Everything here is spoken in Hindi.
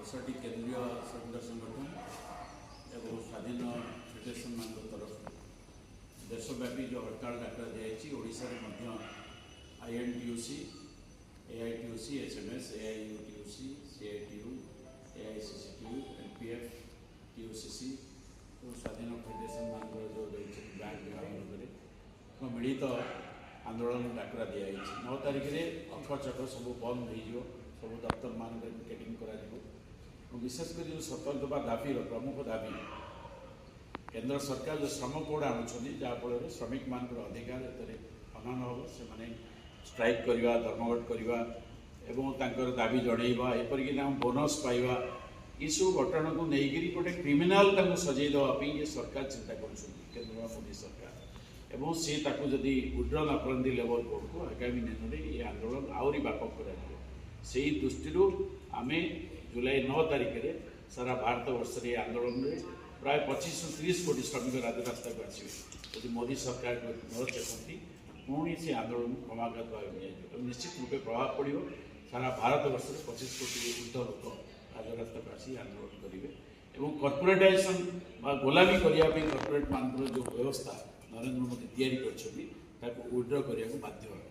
10टी केंद्रीय श्रमिक संगठन एवं स्वाधीन फेडरेशन मान तरफ देशव्यापी जो हड़ताल डाकरा दिया INTUC, AITUC, SMS, AIUTUC, CITU, AICCTU, NPF, TUCC तो स्वाधीन फेडरेशन मान जो बैग मिलित आंदोलन डाकरा दिया 9 तारिख में अखचक सब बंद हो सब दफ्तर मान पिकेटिंग कर विशेषकर जो स्वतंत्रता दाबी प्रमुख दाबी केंद्र सरकार जो श्रम कोड आणुंट जहाँफल श्रमिक मान अधिकार हनन हम से स्ट्राइक करवा धर्मघट करवा एवं दाबी जनइबा एपरिक बोनस पाइबा सब घटना को लेकिन गोटे क्रिमिनाल सजई देवाई ये सरकार चिंता कर मोदी सरकार एवं सी जदि विड्र न करती लेवल बोर्ड को आगामी दिन में ये आंदोलन आहरी व्यापक कर दृष्टि आम जुलाई 9 तारिख में सारा भारत वर्ष में आंदोलन में प्राय 25-30 कोटी श्रमिक राजरास्ता को आसवे यदि मोदी सरकार को न चेकती पुणी से आंदोलन क्रमागत भाव निश्चित रूपे प्रभाव पड़ो सारा भारत वर्ष में 25 कोटी ऊर्ध लोक राजरास्ता को आसी आंदोलन करेंगे और कॉर्पोरेटाइजेशन गोलामी करने कॉर्पोरेट मान जो व्यवस्था नरेंद्र मोदी तैयारी कर विड्र करने को बाध्य